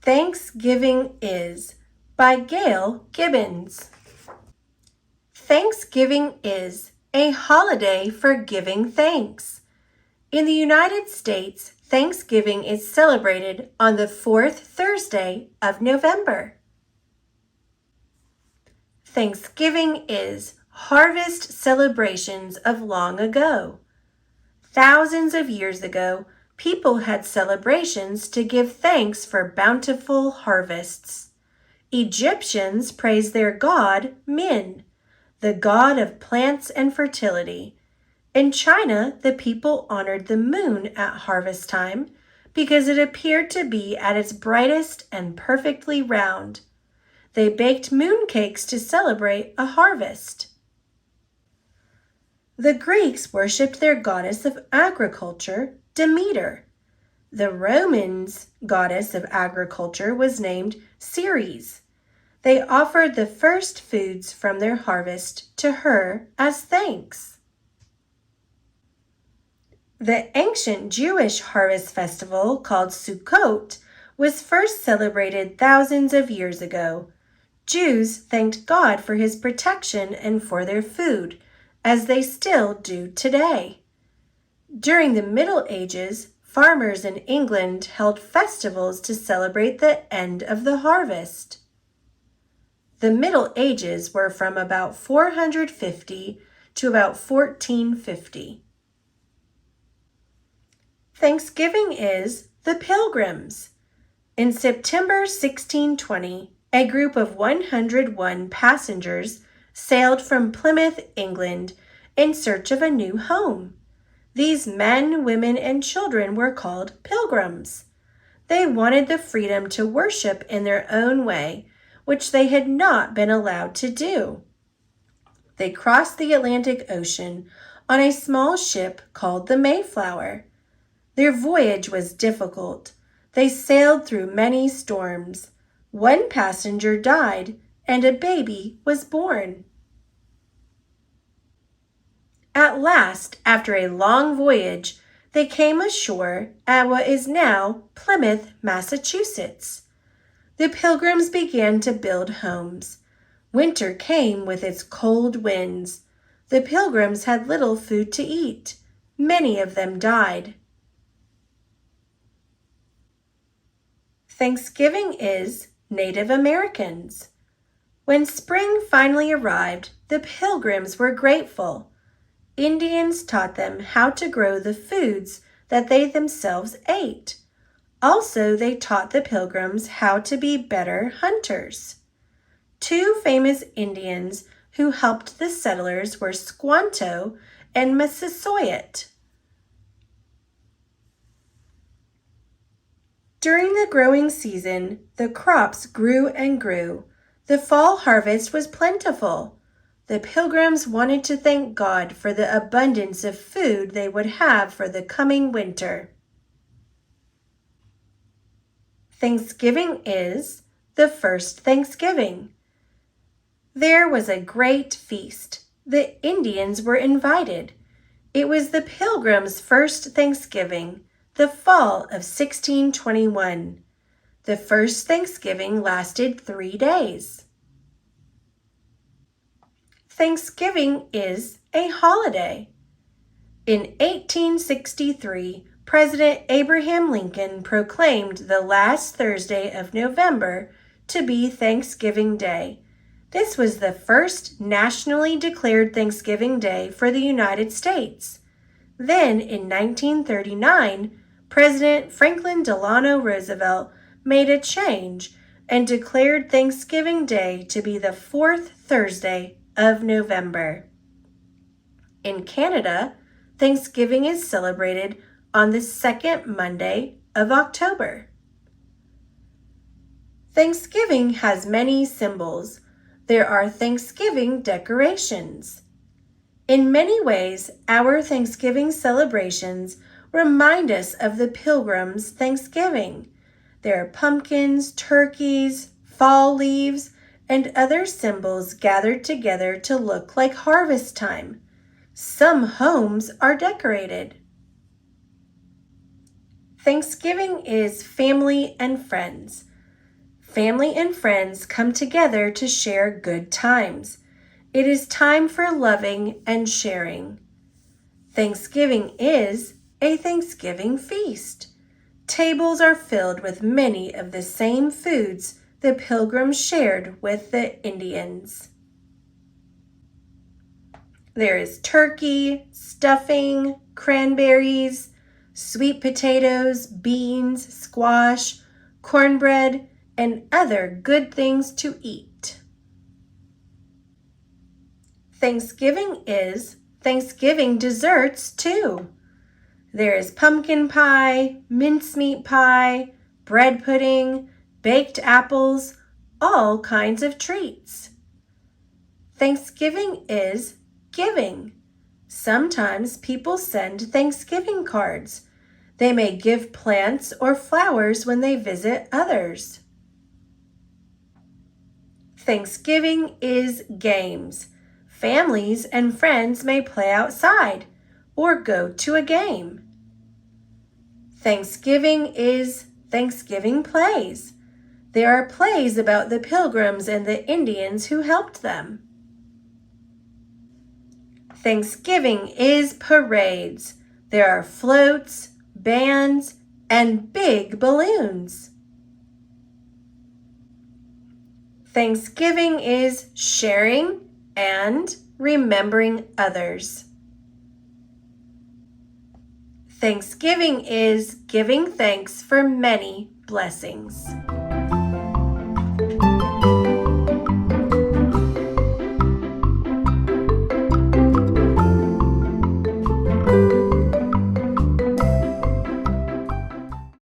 Thanksgiving is by Gail Gibbons. Thanksgiving is a holiday for giving thanks. In the United States, Thanksgiving is celebrated on the fourth Thursday of November. Thanksgiving is harvest celebrations of long ago. Thousands of years ago, people had celebrations to give thanks for bountiful harvests. Egyptians praised their god Min, the god of plants and fertility. In China, the people honored the moon at harvest time because it appeared to be at its brightest and perfectly round. They baked moon cakes to celebrate a harvest. The Greeks worshipped their goddess of agriculture, Demeter. The Romans' goddess of agriculture was named Ceres. They offered the first foods from their harvest to her as thanks. The ancient Jewish harvest festival called Sukkot was first celebrated thousands of years ago. Jews thanked God for his protection and for their food, as they still do today. During the Middle Ages, farmers in England held festivals to celebrate the end of the harvest. The Middle Ages were from about 450 to about 1450. Thanksgiving is the Pilgrims. In September 1620, a group of 101 passengers sailed from Plymouth, England, in search of a new home. These men, women, and children were called pilgrims. They wanted the freedom to worship in their own way, which they had not been allowed to do. They crossed the Atlantic Ocean on a small ship called the Mayflower. Their voyage was difficult. They sailed through many storms. One passenger died, and a baby was born. At last, after a long voyage, they came ashore at what is now Plymouth, Massachusetts. The Pilgrims began to build homes. Winter came with its cold winds. The Pilgrims had little food to eat. Many of them died. Thanksgiving is Native Americans. When spring finally arrived, the Pilgrims were grateful. Indians taught them how to grow the foods that they themselves ate. Also, they taught the Pilgrims how to be better hunters. Two famous Indians who helped the settlers were Squanto and Massasoit. During the growing season, the crops grew and grew. The fall harvest was plentiful. The Pilgrims wanted to thank God for the abundance of food they would have for the coming winter. Thanksgiving is the first Thanksgiving. There was a great feast. The Indians were invited. It was the Pilgrims' first Thanksgiving, the fall of 1621. The first Thanksgiving lasted 3 days. Thanksgiving is a holiday. In 1863, President Abraham Lincoln proclaimed the last Thursday of November to be Thanksgiving Day. This was the first nationally declared Thanksgiving Day for the United States. Then, in 1939, President Franklin Delano Roosevelt made a change and declared Thanksgiving Day to be the fourth Thursday of November. In Canada, Thanksgiving is celebrated on the second Monday of October. Thanksgiving has many symbols. There are Thanksgiving decorations. In many ways, our Thanksgiving celebrations remind us of the Pilgrims' Thanksgiving. There are pumpkins, turkeys, fall leaves, and other symbols gathered together to look like harvest time. Some homes are decorated. Thanksgiving is family and friends. Family and friends come together to share good times. It is time for loving and sharing. Thanksgiving is a Thanksgiving feast. Tables are filled with many of the same foods the Pilgrims shared with the Indians. There is turkey, stuffing, cranberries, sweet potatoes, beans, squash, cornbread, and other good things to eat. Thanksgiving is Thanksgiving desserts too. There is pumpkin pie, mincemeat pie, bread pudding, baked apples, all kinds of treats. Thanksgiving is giving. Sometimes people send Thanksgiving cards. They may give plants or flowers when they visit others. Thanksgiving is games. Families and friends may play outside or go to a game. Thanksgiving is Thanksgiving plays. There are plays about the Pilgrims and the Indians who helped them. Thanksgiving is parades. There are floats, bands, and big balloons. Thanksgiving is sharing and remembering others. Thanksgiving is giving thanks for many blessings.